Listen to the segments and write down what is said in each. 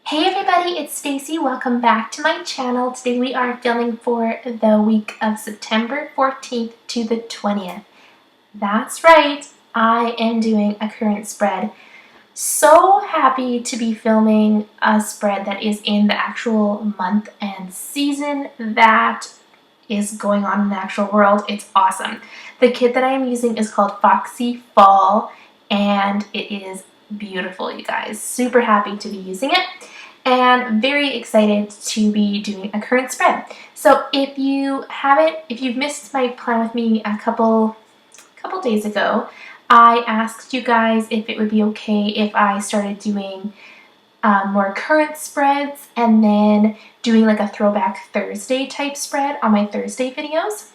Hey everybody, it's Stacy. Welcome back to my channel. Today we are filming for the week of September 14th to the 20th. That's right, I am doing a current spread. So happy to be filming a spread that is in the actual month and season that is going on in the actual world. It's awesome. The kit that I am using is called Foxy Fall and it is beautiful, you guys. Super happy to be using it and very excited to be doing a current spread. So if you've missed my plan with me a couple days ago, I asked you guys if it would be okay if I started doing more current spreads and then doing like a throwback Thursday type spread on my Thursday videos.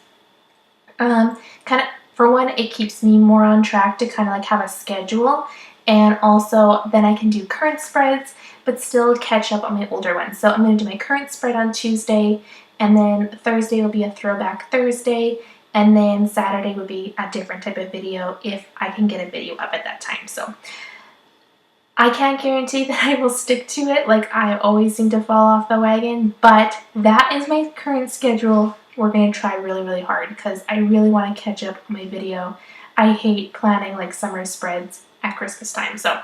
Kind of, for one, it keeps me more on track to kind of like have a schedule, and also then I can do current spreads but still catch up on my older ones. So I'm going to do my current spread on Tuesday, and then Thursday will be a throwback Thursday, and then Saturday would be a different type of video if I can get a video up at that time. So I can't guarantee that I will stick to it, like I always seem to fall off the wagon, but that is my current schedule. We're going to try really hard because I really want to catch up on my video. I hate planning like summer spreads at Christmas time. So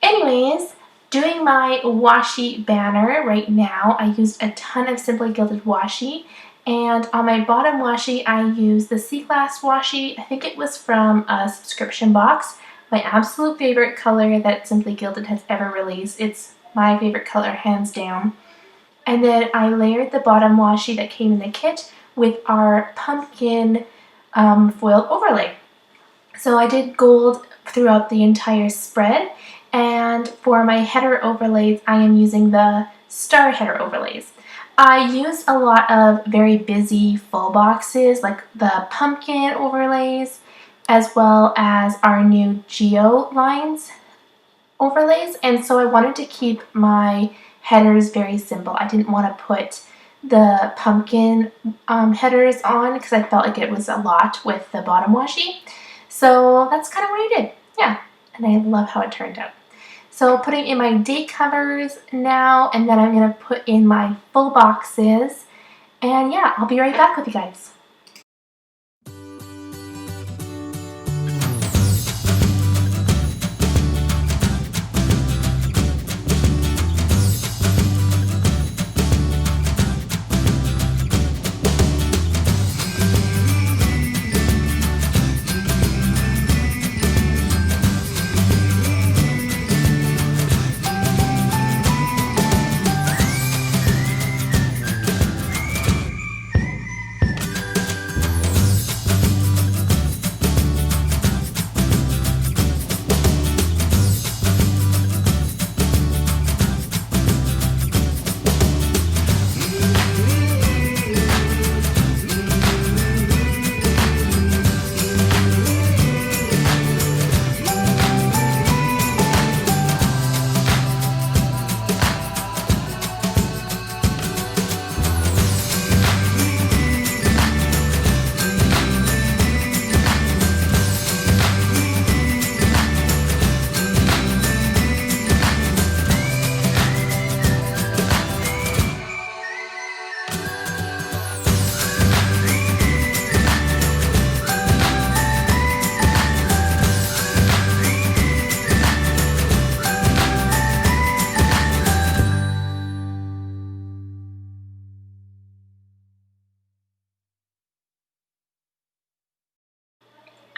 anyways, doing my washi banner right now, I used a ton of Simply Gilded washi, and on my bottom washi I used the Sea Glass washi. I think it was from a subscription box. My absolute favorite color that Simply Gilded has ever released. It's my favorite color, hands down. And then I layered the bottom washi that came in the kit with our pumpkin foiled overlay. So I did gold throughout the entire spread, and for my header overlays I am using the star header overlays. I used a lot of very busy full boxes like the pumpkin overlays as well as our new Geo lines overlays, and so I wanted to keep my headers very simple. I didn't want to put the pumpkin headers on because I felt like it was a lot with the bottom washi. So that's kind of what I did. Yeah, and I love how it turned out. So putting in my date covers now, and then I'm going to put in my full boxes. And yeah, I'll be right back with you guys.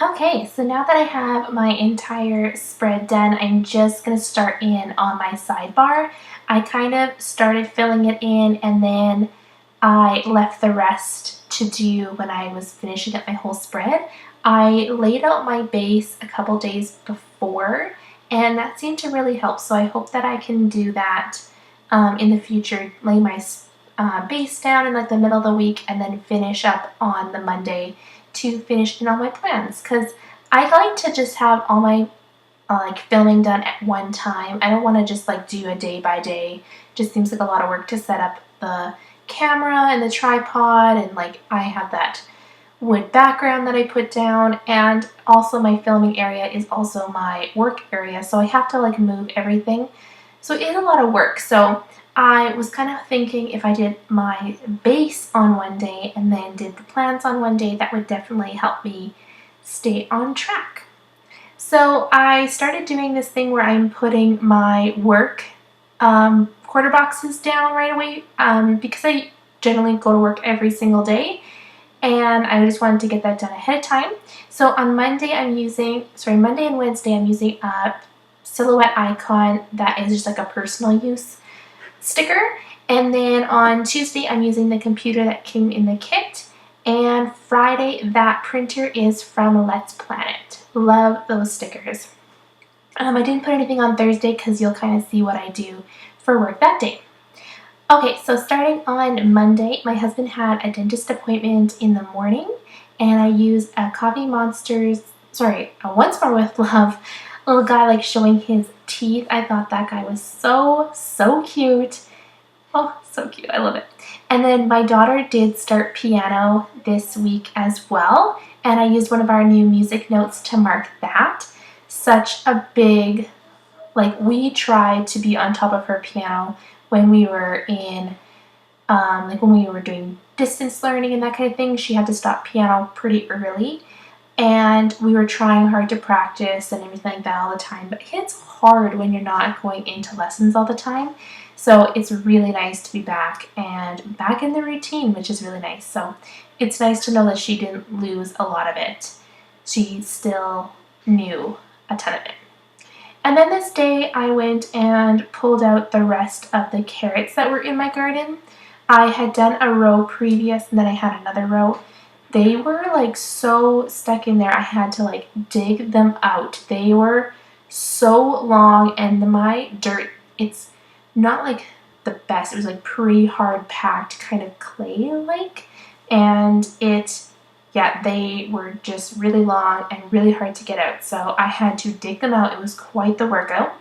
Okay, so now that I have my entire spread done, I'm just going to start in on my sidebar. I kind of started filling it in and then I left the rest to do when I was finishing up my whole spread. I laid out my base a couple days before and that seemed to really help, so I hope that I can do that in the future, lay my base down in like the middle of the week and then finish up on the Monday to finish in all my plans, because I like to just have all my like filming done at one time. I don't want to just like do a day by day. Just seems like a lot of work to set up the camera and the tripod, and like I have that wood background that I put down, and also my filming area is also my work area, so I have to like move everything So it is a lot of work. So I was kind of thinking if I did my base on one day and then did the plants on one day, that would definitely help me stay on track. So I started doing this thing where I'm putting my work quarter boxes down right away because I generally go to work every single day, and I just wanted to get that done ahead of time. So on Monday and Wednesday I'm using a silhouette icon that is just like a personal use sticker, and then on Tuesday I'm using the computer that came in the kit, and Friday that printer is from Let's Planet. Love those stickers. I didn't put anything on Thursday because you'll kind of see what I do for work that day. Okay, so starting on Monday, my husband had a dentist appointment in the morning, and I used a a Once More With Love little guy like showing his teeth. I thought that guy was so cute. Oh, so cute. I love it. And then my daughter did start piano this week as well, and I used one of our new music notes to mark that. Such a big, we tried to be on top of her piano when we were in, when we were doing distance learning and that kind of thing. She had to stop piano pretty early, and we were trying hard to practice and everything like that all the time. But it's hard when you're not going into lessons all the time. So it's really nice to be back and back in the routine, which is really nice. So it's nice to know that she didn't lose a lot of it. She still knew a ton of it. And then this day I went and pulled out the rest of the carrots that were in my garden. I had done a row previous, and then I had another row. They were so stuck in there, I had to dig them out. They were so long, and my dirt, it's not the best. It was pretty hard packed, kind of clay and they were just really long and really hard to get out. So I had to dig them out. It was quite the workout.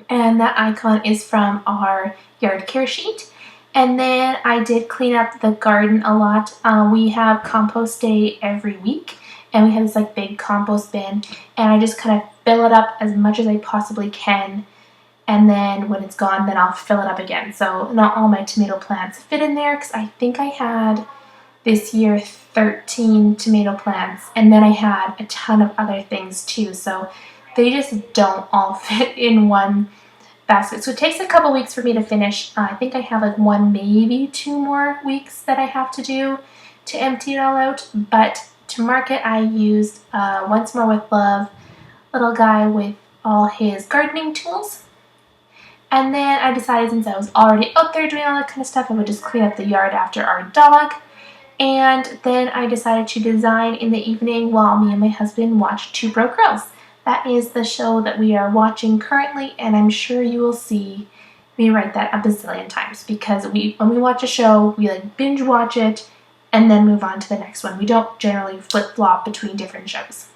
And that icon is from our yard care sheet. And then I did clean up the garden a lot. We have compost day every week, and we have this big compost bin, and I just kind of fill it up as much as I possibly can. And then when it's gone, then I'll fill it up again. So not all my tomato plants fit in there, because I think I had this year 13 tomato plants, and then I had a ton of other things too. So they just don't all fit in one basket. So it takes a couple weeks for me to finish. I think I have one, maybe 2 more weeks that I have to do to empty it all out. But to mark it, I used Once More With Love little guy with all his gardening tools. And then I decided, since I was already out there doing all that kind of stuff, I would just clean up the yard after our dog. And then I decided to design in the evening while me and my husband watched Two Broke Girls. That is the show that we are watching currently, and I'm sure you will see me write that a bazillion times, because when we watch a show, we binge watch it and then move on to the next one. We don't generally flip-flop between different shows.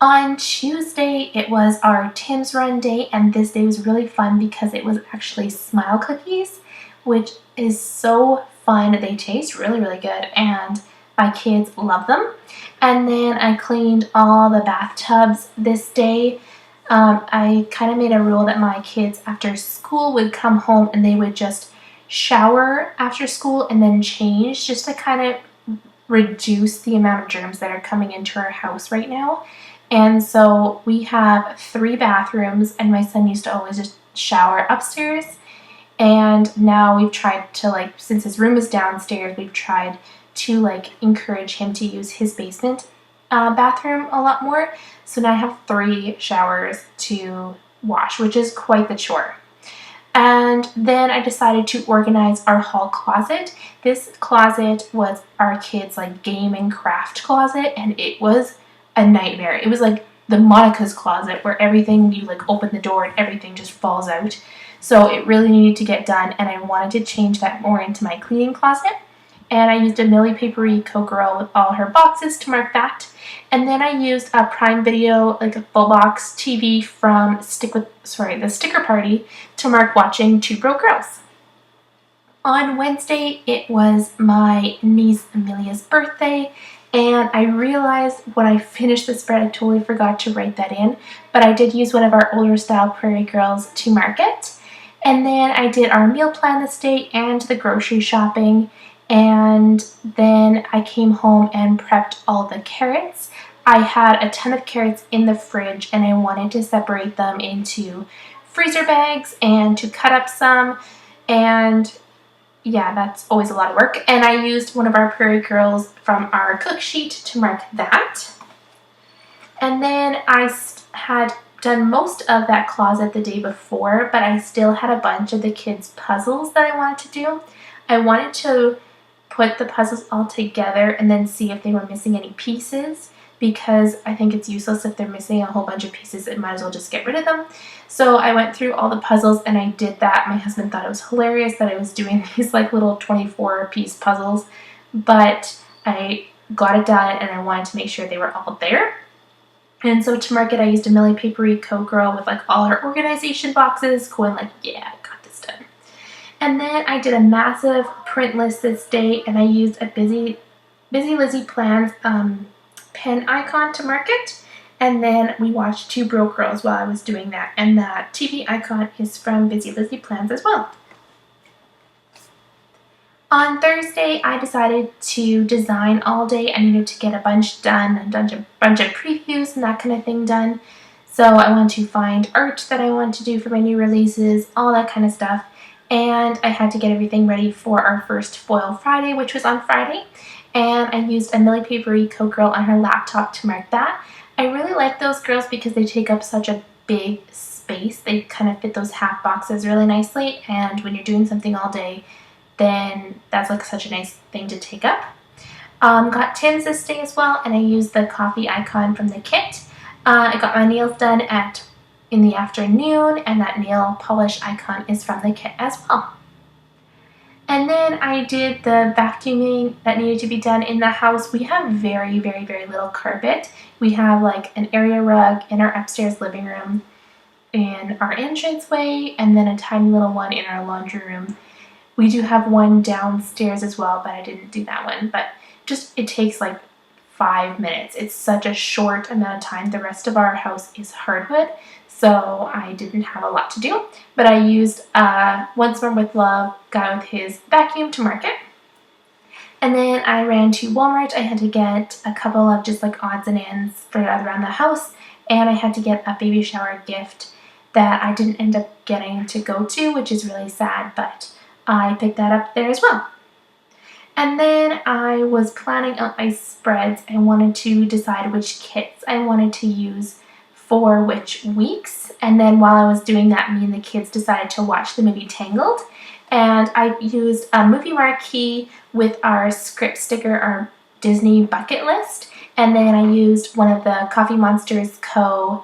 On Tuesday, it was our Tim's Run day, and this day was really fun because it was actually Smile Cookies, which is so fun. They taste really, really good, and my kids love them. And then I cleaned all the bathtubs this day. I kind of made a rule that my kids after school would come home and they would just shower after school and then change, just to kind of reduce the amount of germs that are coming into our house right now. And so we have 3 bathrooms, and my son used to always just shower upstairs. And now we've tried to, since his room is downstairs, we've tried to encourage him to use his basement bathroom a lot more. So now I have 3 showers to wash, which is quite the chore. And then I decided to organize our hall closet. This closet was our kids' game and craft closet, and it was a nightmare. It was the Monica's closet, where everything, you open the door and everything just falls out. So it really needed to get done, and I wanted to change that more into my cleaning closet. And I used a Millie papery Kokoro with all her boxes to mark that. And then I used a Prime Video, a full box TV from the Sticker Party to mark watching Two Broke Girls. On Wednesday, it was my niece Amelia's birthday, And I realized when I finished the spread, I totally forgot to write that in, but I did use one of our older style Prairie Girls to mark it. And then I did our meal plan this day and the grocery shopping. And then I came home and prepped all the carrots. I had a ton of carrots in the fridge and I wanted to separate them into freezer bags and to cut up some. And yeah, that's always a lot of work. And I used one of our Prairie Girls from our cook sheet to mark that. And then I had done most of that closet the day before, but I still had a bunch of the kids' puzzles that I wanted to do. I wanted to put the puzzles all together and then see if they were missing any pieces, because I think it's useless if they're missing a whole bunch of pieces. It might as well just get rid of them. So I went through all the puzzles and I did that. My husband thought it was hilarious that I was doing these like little 24-piece puzzles, but I got it done and I wanted to make sure they were all there. And so to mark it, I used a Millie Prairie Co girl with like all her organization boxes, going like, yeah, I got this done. And then I did a massive print list this day, and I used a Busy Lizzie Plans pen icon to mark it. And then we watched Two Broke Girls while I was doing that, and that TV icon is from Busy Lizzie Plans as well. On Thursday, I decided to design all day. I needed to get a bunch done, a bunch of previews and that kind of thing done. So I wanted to find art that I wanted to do for my new releases, all that kind of stuff. And I had to get everything ready for our first Foil Friday, which was on Friday. And I used a Millie Prairie Co girl on her laptop to mark that. I really like those girls because they take up such a big space. They kind of fit those half boxes really nicely. And when you're doing something all day, then that's like such a nice thing to take up. Got tins this day as well, and I used the coffee icon from the kit. I got my nails done in the afternoon, and that nail polish icon is from the kit as well. And then I did the vacuuming that needed to be done in the house. We have very, very, very little carpet. We have like an area rug in our upstairs living room, in our entranceway, and then a tiny little one in our laundry room. We do have one downstairs as well, but I didn't do that one. But just, it takes like 5 minutes. It's such a short amount of time. The rest of our house is hardwood, so I didn't have a lot to do. But I used Once More With Love guy with his vacuum to mark it. And then I ran to Walmart. I had to get a couple of just like odds and ends for around the house. And I had to get a baby shower gift that I didn't end up getting to go to, which is really sad, but I picked that up there as well. And then I was planning out my spreads. I wanted to decide which kits I wanted to use for which weeks. And then while I was doing that, me and the kids decided to watch the movie Tangled. And I used a movie marquee with our script sticker, our Disney bucket list. And then I used one of the Coffee Monsterz Co.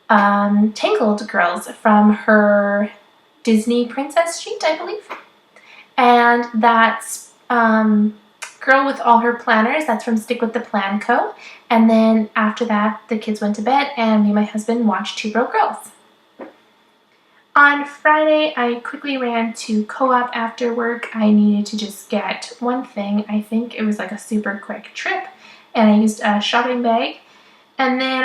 Tangled girls from her Disney princess sheet, I believe. And that's girl with all her planners, that's from Stick With The Plan Co. And then after that, the kids went to bed and me and my husband watched Two Broke Girls. On Friday, I quickly ran to Co-op after work. I needed to just get one thing. I think it was like a super quick trip, and I used a shopping bag. And then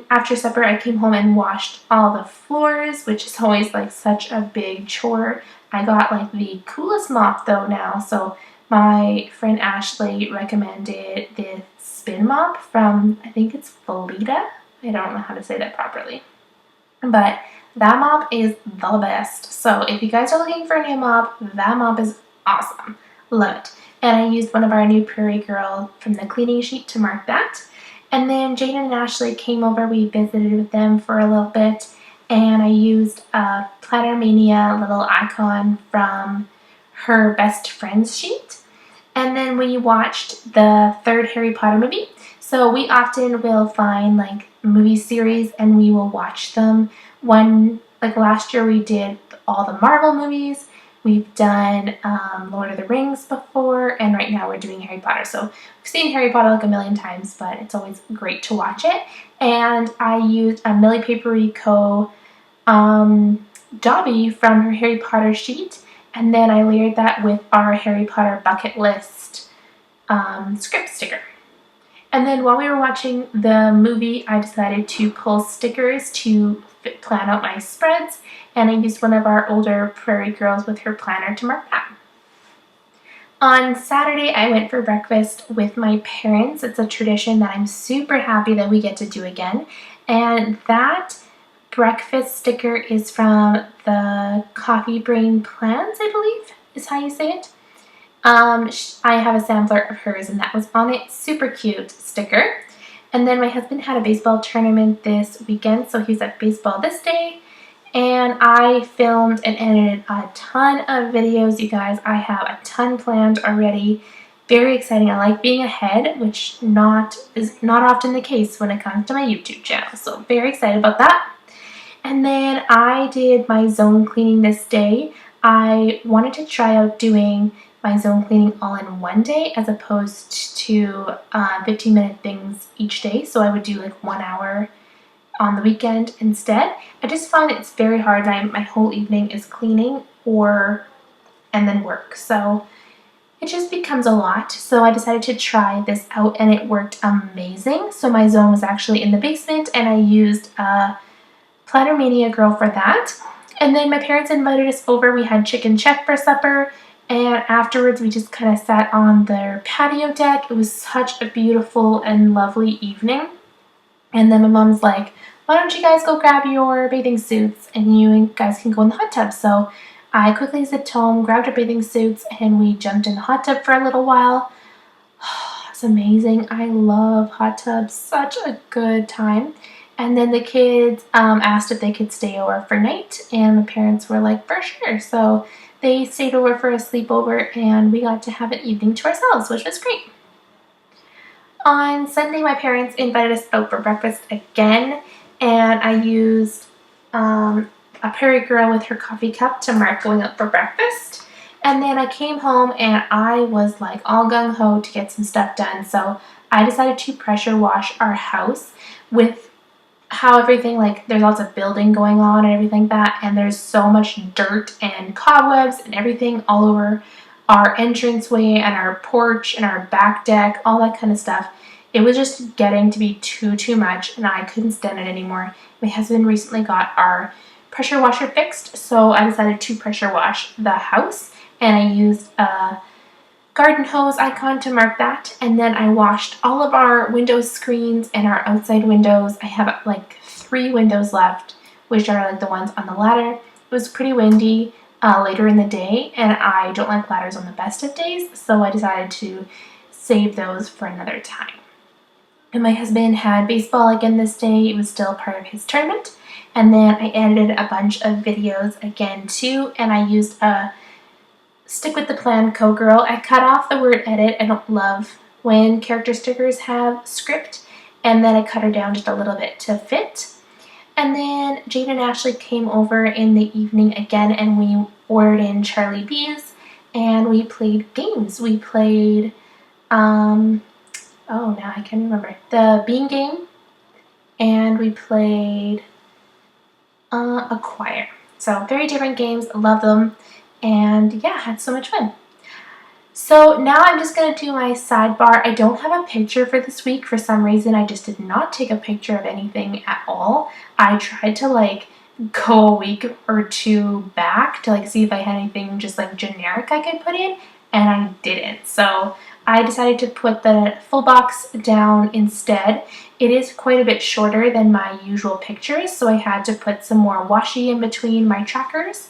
after supper, I came home and washed all the floors, which is always like such a big chore. I got like the coolest mop though now. So my friend Ashley recommended this spin mop from, I think it's Felita. I don't know how to say that properly. But that mop is the best. So if you guys are looking for a new mop, that mop is awesome. Love it. And I used one of our new Prairie Girl from the cleaning sheet to mark that. And then Jane and Ashley came over. We visited with them for a little bit. And I used a Planner Mania little icon from her best friends sheet. And then we watched the third Harry Potter movie. So we often will find like movie series and we will watch them. Like last year we did all the Marvel movies. We've done Lord of the Rings before, and right now we're doing Harry Potter. So we've seen Harry Potter like a million times, but it's always great to watch it. And I used a Millie Prairie Co. Dobby from her Harry Potter sheet, and then I layered that with our Harry Potter bucket list script sticker. And then while we were watching the movie, I decided to pull stickers to plan out my spreads, and I used one of our older Prairie girls with her planner to mark that. On Saturday, I went for breakfast with my parents. It's a tradition that I'm super happy that we get to do again. And that breakfast sticker is from the Coffee Brain Plans, I believe is how you say it. I have a sampler of hers and that was on it. Super cute sticker. And then my husband had a baseball tournament this weekend, so he was at baseball this day. And I filmed and edited a ton of videos, you guys. I have a ton planned already. Very exciting. I like being ahead, which is not often the case when it comes to my YouTube channel. So very excited about that. And then I did my zone cleaning this day. I wanted to try out doing my zone cleaning all in one day as opposed to 15-minute things each day. So I would do like 1 hour on the weekend instead. I just find it's very hard. My whole evening is cleaning and then work. So it just becomes a lot. So I decided to try this out and it worked amazing. So my zone was actually in the basement and I used a Planner Mania girl for that. And then my parents invited us over. We had chicken check for supper. And afterwards we just kind of sat on their patio deck. It was such a beautiful and lovely evening. And then my mom's like, why don't you guys go grab your bathing suits and you guys can go in the hot tub. So I quickly zipped home, grabbed our bathing suits, and we jumped in the hot tub for a little while. It's amazing. I love hot tubs. Such a good time. And then the kids asked if they could stay over for night, and my parents were like, for sure. So they stayed over for a sleepover, and we got to have an evening to ourselves, which was great. On Sunday, my parents invited us out for breakfast again, and I used a Prairie girl with her coffee cup to mark going out for breakfast. And then I came home and I was like all gung-ho to get some stuff done. So I decided to pressure wash our house with how everything, like there's lots of building going on and everything like that, and there's so much dirt and cobwebs and everything all over our entranceway and our porch and our back deck, all that kind of stuff. It was just getting to be too much and I couldn't stand it anymore. My husband recently got our pressure washer fixed, so I decided to pressure wash the house, and I used a garden hose icon to mark that. And then I washed all of our window screens and our outside windows. I have like 3 windows left, which are like the ones on the ladder. It was pretty windy later in the day, and I don't like ladders on the best of days, so I decided to save those for another time. And my husband had baseball again this day. It was still part of his tournament. And then I edited a bunch of videos again too, and I used a Stick with the Plan Co girl. I cut off the word edit. I don't love when character stickers have script, and then I cut her down just a little bit to fit. And then Jade and Ashley came over in the evening again, and we ordered in Charlie B's and we played games. We played oh, now I can't remember, the Bean Game, and we played Acquire. So very different games, love them, and yeah, had so much fun. So now I'm just going to do my sidebar. I don't have a picture for this week. For some reason, I just did not take a picture of anything at all. I tried to like go a week or 2 back to like see if I had anything just like generic I could put in, and I didn't. So I decided to put the full box down instead. It is quite a bit shorter than my usual pictures, so I had to put some more washi in between my trackers.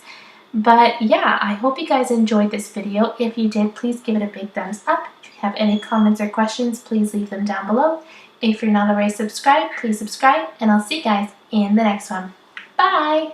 But yeah, I hope you guys enjoyed this video. If you did, please give it a big thumbs up. If you have any comments or questions, please leave them down below. If you're not already subscribed, please subscribe, and I'll see you guys in the next one. Bye!